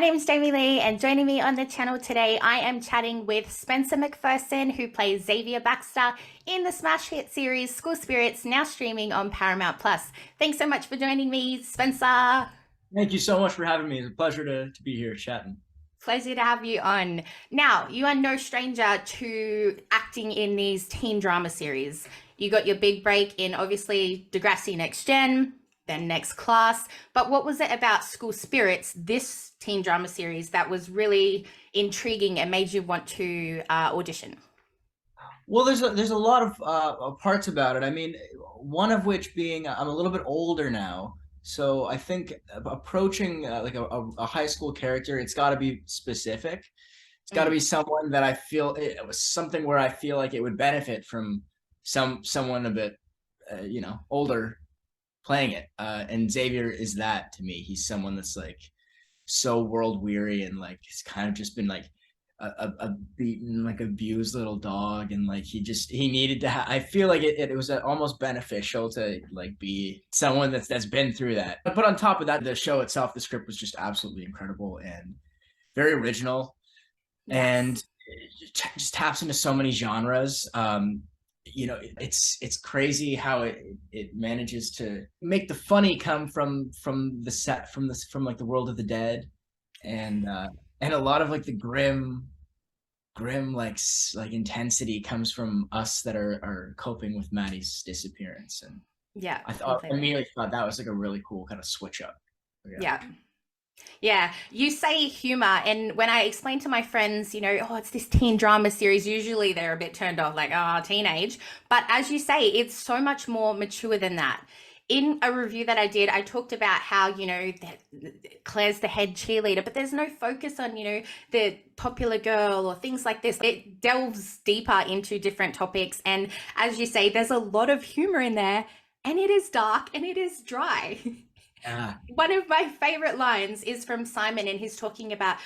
My name is Jamie Lee, and joining me on the channel today, I am chatting with Spencer McPherson, who plays Xavier Baxter in the smash hit series School Spirits, now streaming on Paramount Plus. Thanks so much for joining me, Spencer. Thank you so much for having me. It's a pleasure to be here chatting. Pleasure to have you on. Now, you are no stranger to acting in these teen drama series. You got your big break in obviously Degrassi Next Gen, then Next Class. But what was it about School Spirits, this teen drama series, that was really intriguing and made you want to audition? Well, there's a lot of parts about it. I mean, one of which being I'm a little bit older now, so I think approaching like a high school character, it's got to be specific. It's got to Mm, be someone that I feel it was something where I feel like it would benefit from someone a bit older playing it. And Xavier is that to me. He's someone that's like so world weary and like he's kind of just been like a beaten like abused little dog, and like he needed to I feel like it was almost beneficial to like be someone that's been through that. But on top of that, the show itself, the script was just absolutely incredible and very original, and yes. it just taps into so many genres. It's crazy how it manages to make the funny come from the set from like the world of the dead, and and a lot of like the grim like intensity comes from us that are coping with Maddie's disappearance. And Yeah, I thought completely. immediately thought that was like a really cool kind of switch up. Yeah. Yeah. Yeah, you say humor, and when I explain to my friends, oh, it's this teen drama series, usually they're a bit turned off, like, oh, teenage. But as you say, it's so much more mature than that. In a review that I did, I talked about how, that Claire's the head cheerleader, but there's no focus on, the popular girl or things like this. It delves deeper into different topics. And as you say, there's a lot of humor in there, and it is dark and it is dry. Yeah. One of my favorite lines is from Simon, and he's talking about,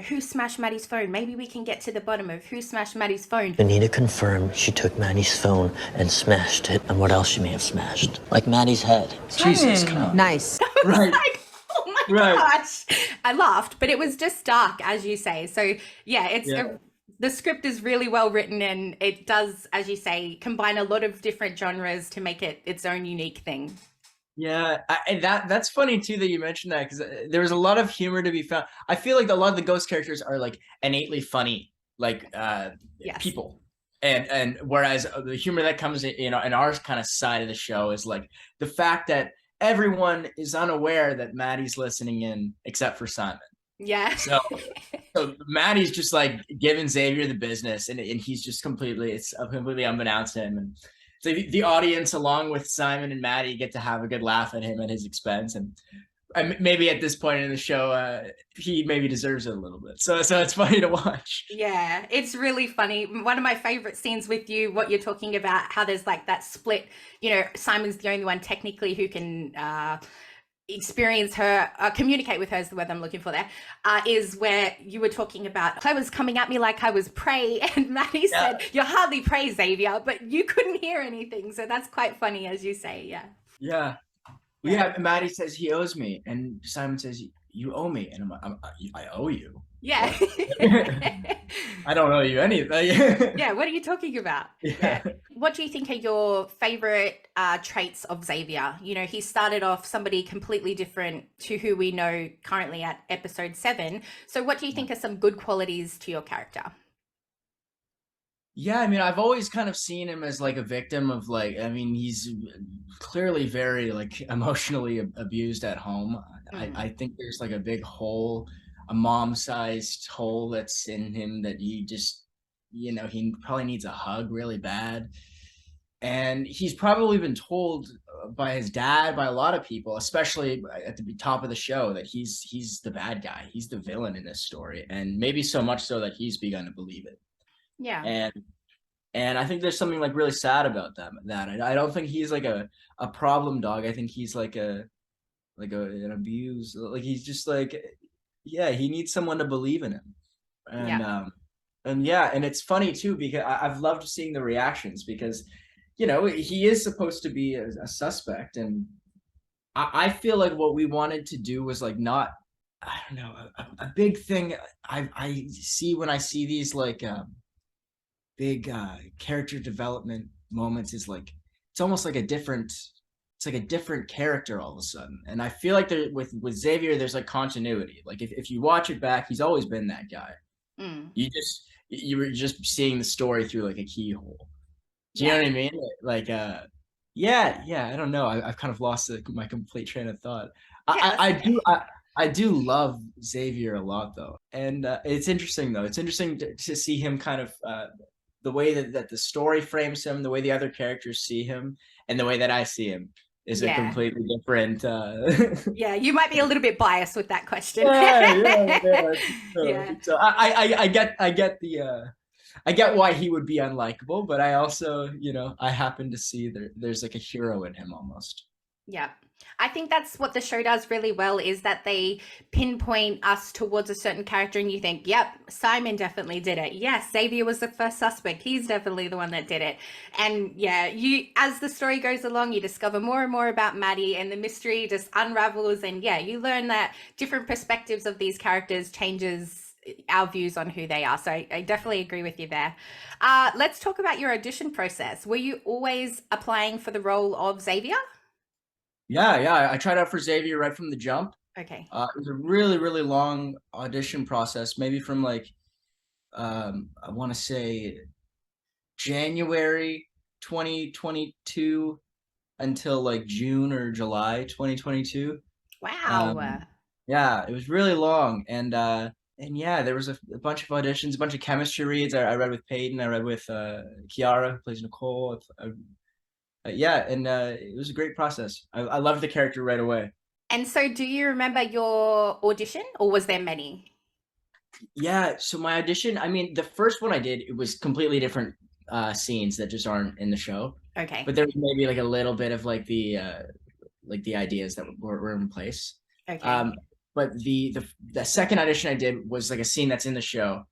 who smashed Maddie's phone. Maybe we can get to the bottom of who smashed Maddie's phone. Anita confirmed she took Maddie's phone and smashed it, and what else she may have smashed. Like Maddie's head. Jesus, come on. Nice. I was Right. like, oh my Right. gosh. I laughed, but it was just dark, as you say. So, yeah, Yeah. the script is really well written, and it does, as you say, combine a lot of different genres to make it its own unique thing. Yeah, and that's funny too that you mentioned that, because there was a lot of humor to be found. I feel like a lot of the ghost characters are like innately funny, like Yes. people, and whereas the humor that comes in our kind of side of the show is like the fact that everyone is unaware that Maddie's listening in except for Simon. Yeah. So so Maddie's just like giving Xavier the business, and he's just it's completely unbeknownst to him. And so the audience, along with Simon and Maddie, get to have a good laugh at him at his expense. And maybe at this point in the show, he maybe deserves it a little bit. So it's funny to watch. Yeah, it's really funny. One of my favorite scenes with you, what you're talking about, how there's like that split. Simon's the only one technically who can experience her, communicate with her is the word I'm looking for there, is where you were talking about Claire was coming at me like I was prey, and Maddie Yeah, said, "You're hardly prey, Xavier," but you couldn't hear anything. So that's quite funny, as you say. Yeah. yeah, Yeah. yeah. Maddie says he owes me, and Simon says you owe me, and I owe you. Yeah. What? I don't owe you anything. Yeah, what are you talking about? Yeah. Yeah. What do you think are your favorite traits of Xavier? He started off somebody completely different to who we know currently at episode 7. So, what do you think are some good qualities to your character? Yeah, I mean, I've always kind of seen him as like a victim of like, I mean, he's clearly very like emotionally abused at home. Mm, I think there's like a big hole, a mom-sized hole that's in him that he probably needs a hug really bad. And he's probably been told by his dad, by a lot of people, especially at the top of the show, that he's the bad guy, he's the villain in this story, and maybe so much so that he's begun to believe it. yeah. And I think there's something like really sad about that I don't think he's like a problem dog. I think he's like an abuse, like he's just like, yeah, he needs someone to believe in him. Yeah. And yeah, and it's funny too because I've loved seeing the reactions, because he is supposed to be a suspect, and I feel like what we wanted to do was like not I don't know, a big thing I see when I see these like big character development moments is like it's almost like a different it's like a different character all of a sudden. And I feel like there with Xavier, there's like continuity. Like if you watch it back, he's always been that guy. Mm, You were just seeing the story through like a keyhole. Do you know yeah. what I mean? Like yeah, yeah, I don't know. I've kind of lost my complete train of thought. Yeah, that's okay. I do love Xavier a lot though. And it's interesting though. It's interesting to see him kind of the way that the story frames him, the way the other characters see him, and the way that I see him is a Yeah. completely different Yeah, you might be a little bit biased with that question. yeah, yeah, yeah. I think so. I Yeah. think so. I get the I get why he would be unlikable, but I also, I happen to see there's like a hero in him almost. Yeah. I think that's what the show does really well is that they pinpoint us towards a certain character and you think, yep, Simon definitely did it. Yes, Xavier was the first suspect. He's definitely the one that did it. And yeah, you as the story goes along, you discover more and more about Maddie and the mystery just unravels and yeah, you learn that different perspectives of these characters changes our views on who they are. So I definitely agree with you there. Let's talk about your audition process. Were you always applying for the role of Xavier? Yeah, yeah. I tried out for Xavier right from the jump. Okay. It was a really, really long audition process, maybe from like I want to say January 2022 until like June or July 2022. Wow. Um, yeah, it was really long, and yeah, there was a bunch of auditions, a bunch of chemistry reads. I read with Peyton, I read with Kiara, who plays Nicole. Yeah, and it was a great process. I loved the character right away. And so do you remember your audition or was there many? Yeah, so my audition, I mean, the first one I did, it was completely different scenes that just aren't in the show. Okay. But there was maybe like a little bit of like the ideas that were in place. Okay. Um, but the second audition I did was like a scene that's in the show,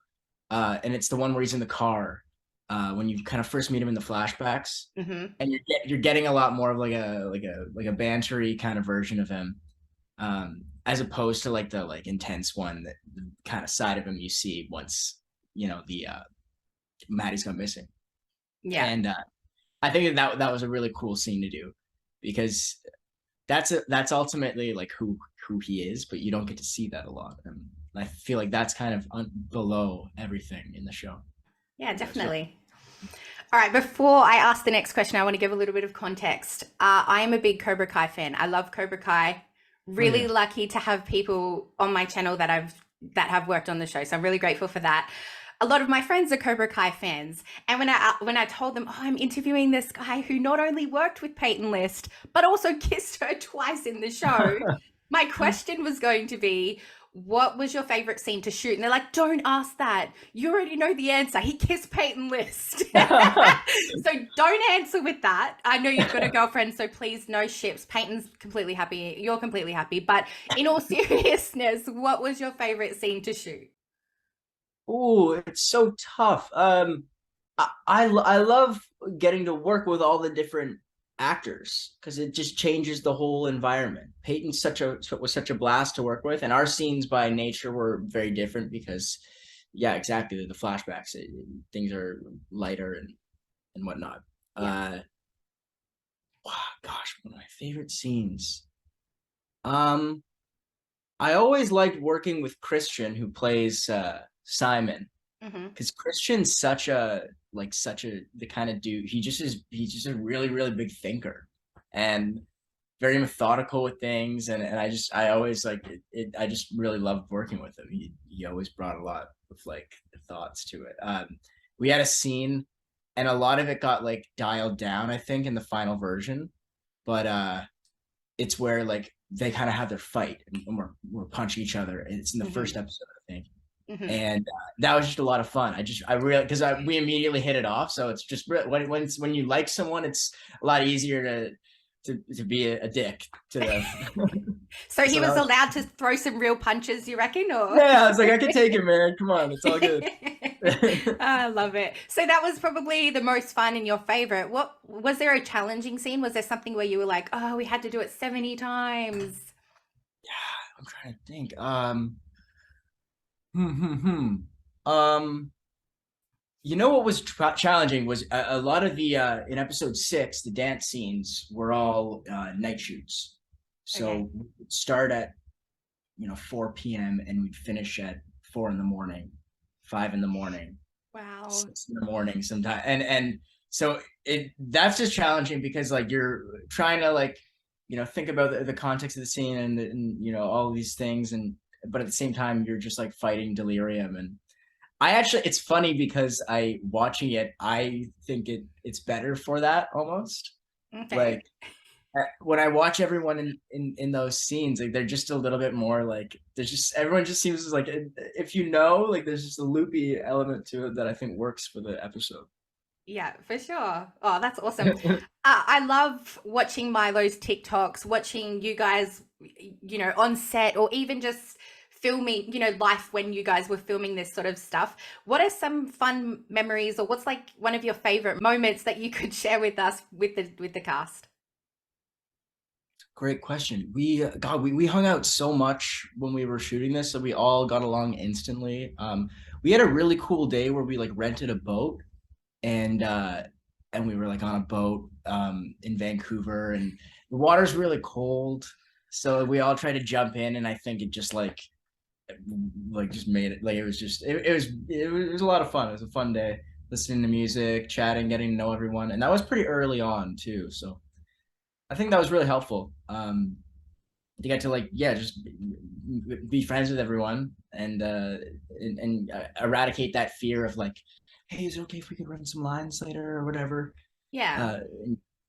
and it's the one where he's in the car, when you kind of first meet him in the flashbacks, Mm-hmm. and you're getting a lot more of like a bantery kind of version of him, as opposed to like the like intense one that the kind of side of him you see once the Maddie's gone missing. Yeah. And I think that was a really cool scene to do because that's ultimately like who he is, but you don't get to see that a lot, and I feel like that's kind of below everything in the show. Yeah, So definitely. All right, before I ask the next question, I want to give a little bit of context. I am a big Cobra Kai fan. I love Cobra Kai. oh Really yeah. lucky to have people on my channel that have worked on the show. So I'm really grateful for that. A lot of my friends are Cobra Kai fans, and when I told them, oh, I'm interviewing this guy who not only worked with Peyton List but also kissed her twice in the show, my question was going to be, what was your favorite scene to shoot? And they're like, don't ask that. You already know the answer. He kissed Peyton List. So don't answer with that. I know you've got a girlfriend, so please no ships. Peyton's completely happy. You're completely happy. But in all seriousness, what was your favorite scene to shoot? Oh, it's so tough. I love getting to work with all the different actors because it just changes the whole environment. Peyton's was such a blast to work with, and our scenes by nature were very different because, yeah, exactly the flashbacks, things are lighter and whatnot. Yeah. Wow, gosh, one of my favorite scenes. Um, I always liked working with Christian, who plays Simon, Mm-hmm. because Christian's such a the kind of dude. He's just a really really big thinker and very methodical with things, and I always like it. I just really loved working with him. He always brought a lot of like thoughts to it. We had a scene, and a lot of it got like dialed down, I think, in the final version, but it's where like they kind of have their fight and we're punching each other. And it's in the Mm-hmm. first episode, I think, Mm-hmm. and that was just a lot of fun. I really because we immediately hit it off. So it's just when you like someone, it's a lot easier to be a dick to them. So he So that was was allowed to throw some real punches, you reckon, or? yeah. I was like, I can take it, man. Come on, it's all good. I love it. So that was probably the most fun and your favorite. What was there a challenging scene? Was there something where you were like, oh, we had to do it 70 times? I'm trying to think. Hmm, hmm, hmm. Um, what was challenging was a lot of the in episode 6, the dance scenes were all night shoots. Okay. So we'd start at 4 p.m. and we'd finish at 4 in the morning, 5 in the morning, Wow. 6 in the morning sometime. And so that's just challenging because like you're trying to like think about the context of the scene and all of these things, and but at the same time you're just like fighting delirium. And it's funny because watching it, I think it's better for that almost. Okay. Like when I watch everyone in those scenes, like they're just a little bit more like everyone just seems like, if like there's just a loopy element to it that I think works for the episode. Yeah, for sure. Oh, that's awesome. I love watching Milo's TikToks, watching you guys, on set, or even just filming, life when you guys were filming this sort of stuff. What are some fun memories, or what's like one of your favorite moments that you could share with us with the cast? Great question. We hung out so much when we were shooting this, so we all got along instantly. We had a really cool day where we like rented a boat, and we were like on a boat in Vancouver, and the water's really cold, so we all tried to jump in, and I think it just just made it like it was a lot of fun. It was a fun day, listening to music, chatting, getting to know everyone, and that was pretty early on too. So I think that was really helpful. To get to just be friends with everyone and eradicate that fear of like, hey, is it okay if we could run some lines later or whatever? Yeah.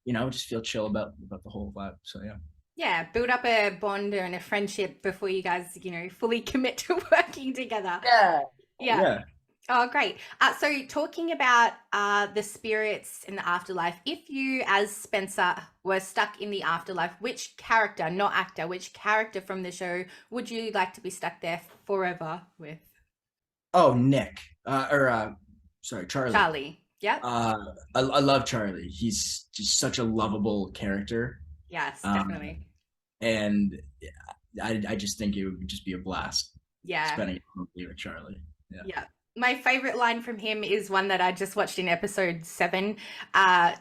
Just feel chill about the whole vibe. So yeah. Yeah, build up a bond and a friendship before you guys, fully commit to working together. Yeah. Yeah. Yeah. Oh, great. So talking about the spirits in the afterlife, if you as Spencer were stuck in the afterlife, which character, not actor, which character from the show would you like to be stuck there forever with? Oh, Nick. Sorry, Charlie. Charlie. Yep. I love Charlie. He's just such a lovable character. Yes, definitely. And I just think it would just be a blast Yeah. spending it with Charlie. Yeah. Yeah. My favorite line from him is one that I just watched in episode 7.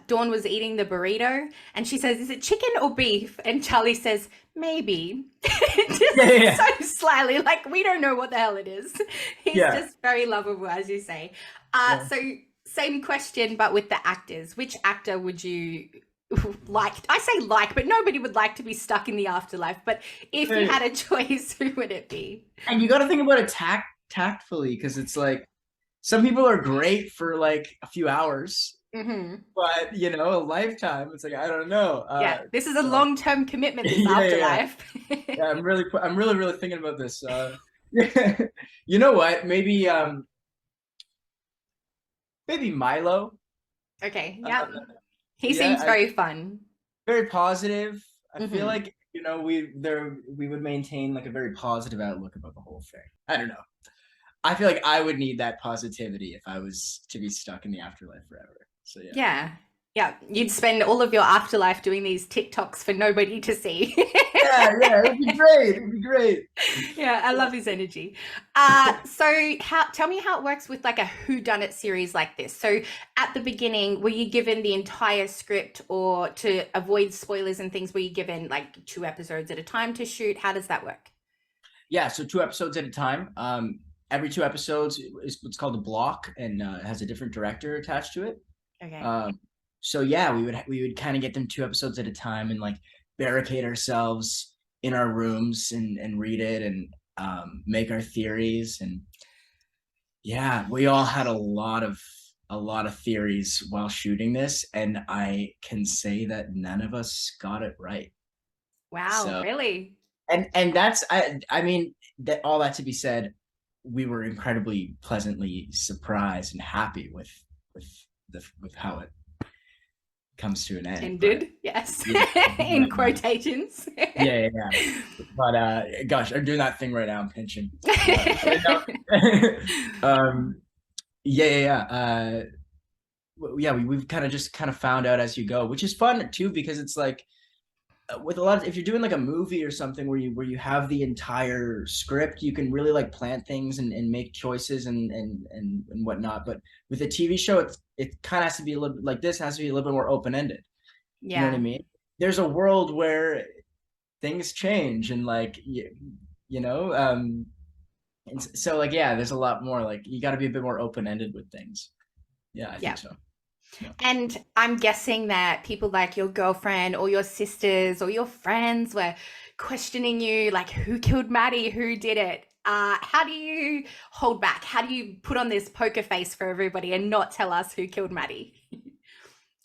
Dawn was eating the burrito and she says, "Is it chicken or beef?" And Charlie says, "Maybe." Just so slyly, like we don't know what the hell it is. He's just very lovable, as you say. So same question, but with the actors. Which actor would you like? I say like, but nobody would like to be stuck in the afterlife. But if you had a choice, who would it be? And you got to think about it tactfully, because it's like some people are great for like a few hours, but a lifetime, it's like I don't know. This is a long-term commitment, this afterlife. Yeah, I'm really thinking about this. You know what? Maybe Milo. Okay. Yeah. He seems very fun. Very positive. I feel like we would maintain like a very positive outlook about the whole thing. I don't know. I feel like I would need that positivity if I was to be stuck in the afterlife forever. So yeah. Yeah. You'd spend all of your afterlife doing these TikToks for nobody to see. yeah, it'd be great. Yeah, I love his energy. So tell me how it works with like a whodunit series like this. So at the beginning, were you given the entire script, or to avoid spoilers and things, were you given like 2 episodes at a time to shoot? How does that work? Yeah, so 2 episodes at a time. Every 2 episodes is what's called a block, and has a different director attached to it. Okay. So yeah, we would kind of get them 2 episodes at a time and like barricade ourselves in our rooms and read it and make our theories. And yeah, we all had a lot of theories while shooting this, and I can say that none of us got it right. Wow, So, really? and that's I mean, that all that to be said, we were incredibly pleasantly surprised and happy with how it comes to an end. Ended, yes. In quotations. Yeah. But gosh, I'm doing that thing right now. I'm pinching. We've kind of found out as you go, which is fun too, because it's like with a lot of, if you're doing like a movie or something where you have the entire script, you can really like plant things and make choices and whatnot. But with a TV show, it kind of has to be a little like this has to be a little bit more open ended. You know what I Yeah. mean? There's a world where things change and like you know and so like yeah, there's a lot more like you got to be a bit more open ended with things. Yeah, I Yeah. think so. Yeah. And I'm guessing that people like your girlfriend or your sisters or your friends were questioning you, like, who killed Maddie? Who did it? How do you hold back? How do you put on this poker face for everybody and not tell us who killed Maddie?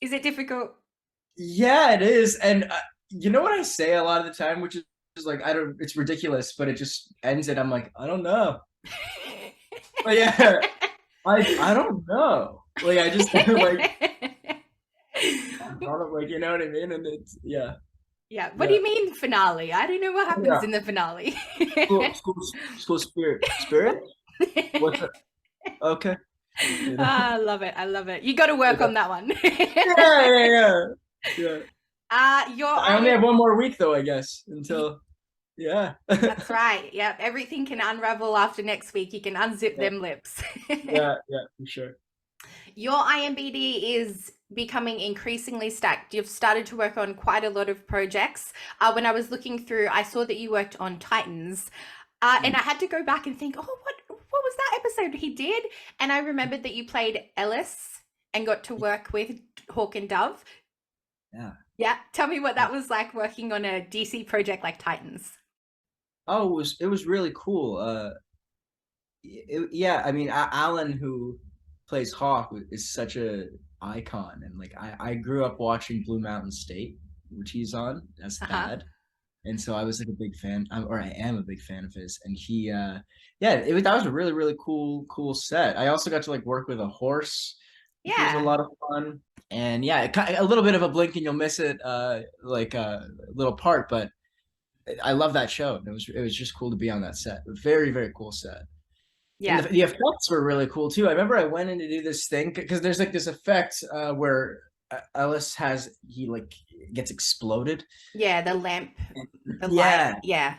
Is it difficult? Yeah, it is. And you know what I say a lot of the time, which is like, I don't, it's ridiculous, but it just ends it. I'm like, I don't know. But yeah, I don't know. Like, I just like, I don't like, you know what I mean? And it's, yeah, Yeah. What do yeah, you mean finale? I don't know what happens yeah. in the finale. School spirit. What's it? Okay. You know? I love it. I love it. You got to work Yeah, on that one. yeah. Yeah. Your I only have one more week though, I guess, until, yeah. That's right. Yep. Everything can unravel after next week. You can unzip Yeah, them lips. yeah, for sure. Your IMBD is becoming increasingly stacked. You've started to work on quite a lot of projects. When I was looking through, I saw that you worked on Titans. And I had to go back and think, oh, what was that episode he did? And I remembered that you played Ellis and got to work with Hawk and Dove. Yeah. Yeah. Tell me what that was like working on a DC project like Titans. Oh, it was really cool. Yeah, I mean, Alan, who plays Hawk, is such a icon, and like I grew up watching Blue Mountain State, which he's on as Uh-huh. Thad, and so I was like a big fan, or I am a big fan of his, and he, yeah, that was a really cool set. I also got to like work with a horse, which was a Yeah. lot of fun, and yeah, a little bit of a blink and you'll miss it, like a little part, but I love that show. It was just cool to be on that set. Very cool set. And Yeah. the effects were really cool too. I remember I went in to do this thing because there's like this effect where Ellis he like gets exploded. Yeah. The lamp, the light. Yeah, Yeah.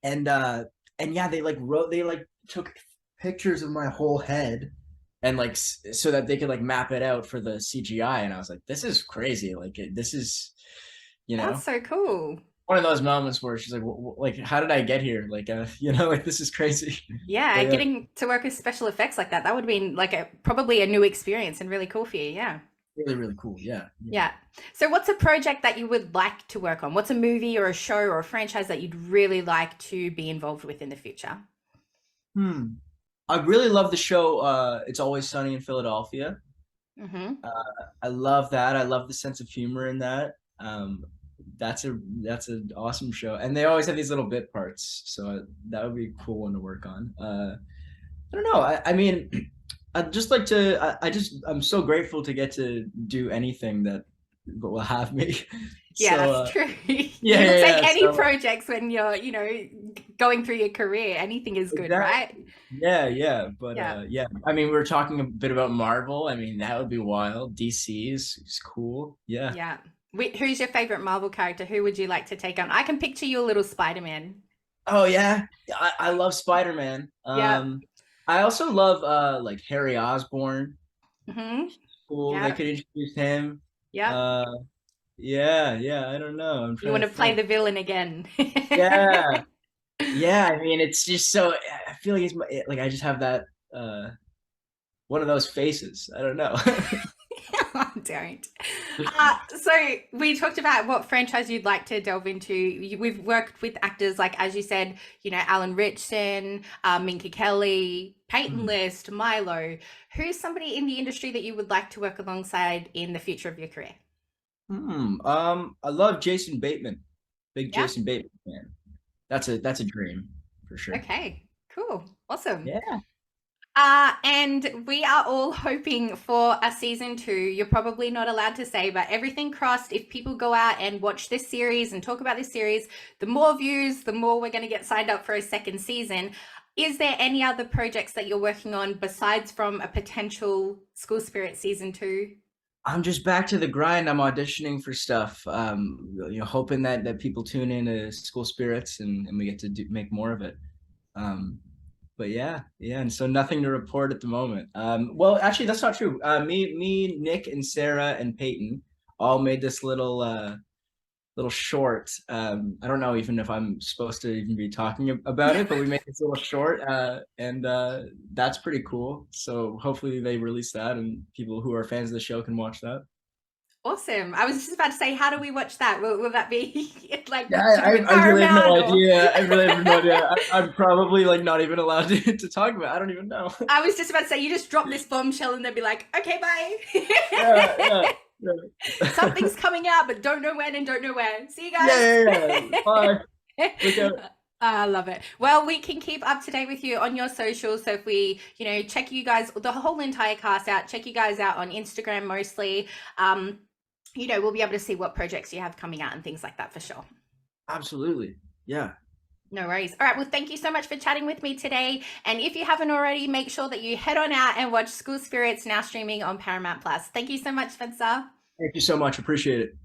and yeah, they like took pictures of my whole head and like so that they could like map it out for the CGI. And I was like, this is crazy. Like this is, you know, That's so cool. one of those moments where she's like, how did I get here? Like, you know, like this is crazy. Yeah, But, yeah, getting to work with special effects like that would have been like probably a new experience and really cool for you. Yeah. really cool. Yeah. Yeah. So what's a project that you would like to work on? What's a movie or a show or a franchise that you'd really like to be involved with in the future? I really love the show. It's Always Sunny in Philadelphia. Mm-hmm. I love that. I love the sense of humor in that. That's an awesome show, and they always have these little bit parts. So that would be a cool one to work on. I don't know. I mean, I'd just like to. I'm so grateful to get to do anything that will have me. Yeah, So that's true. You yeah, can yeah, take yeah. any So projects when you're, going through your career. Anything is good, right? yeah. But Yeah. yeah. I mean, we were talking a bit about Marvel. I mean, that would be wild. DC is cool. Yeah. Yeah. Who's your favorite Marvel character? Who would you like to take on? I can picture you a little Spider-Man. Oh yeah, I love Spider-Man. Yeah. I also love like Harry Osborn. Mm-hmm. Cool. They Yeah. could introduce him. Yeah. Uh, yeah. I don't know. I'm You trying want to to play think. the villain again. Yeah, yeah. I mean, it's just so. I feel like like I just have that one of those faces. I don't know. Don't. So we talked about what franchise you'd like to delve into. We've worked with actors like, as you said, Alan Ritchson, Minka Kelly, Peyton List, Milo. Who's somebody in the industry that you would like to work alongside in the future of your career? I love Jason Bateman. Big Yeah. Jason Bateman fan. That's a dream for sure. Okay. Cool. Awesome. Yeah. And we are all hoping for a season 2. You're probably not allowed to say, but everything crossed. If people go out and watch this series and talk about this series, the more views, the more we're going to get signed up for a second season. Is there any other projects that you're working on besides from a potential School Spirit season 2? I'm just back to the grind. I'm auditioning for stuff. Hoping that people tune into School Spirits and we get to make more of it. But yeah, and so nothing to report at the moment. Well, actually, that's not true. Me, Nick, and Sarah and Peyton all made this little short. I don't know even if I'm supposed to even be talking about it, but we made this little short, and that's pretty cool. So hopefully they release that, and people who are fans of the show can watch that. Awesome. I was just about to say, how do we watch that? Will that be like Yeah, streaming I really have no Paramount or? idea. I really have no idea. I'm probably like not even allowed to talk about it. I don't even know. I was just about to say, you just drop this bombshell and they'll be like, okay, bye. Yeah. Something's coming out, but don't know when and don't know where. See you guys. Yeah. Bye. Look out. I love it. Well, we can keep up to date with you on your socials. So if we, check you guys, the whole entire cast out, check you guys out on Instagram mostly. We'll be able to see what projects you have coming out and things like that for sure. Absolutely. Yeah. No worries. All right. Well, thank you so much for chatting with me today. And if you haven't already, make sure that you head on out and watch School Spirits, now streaming on Paramount Plus. Thank you so much, Spencer. Thank you so much. Appreciate it.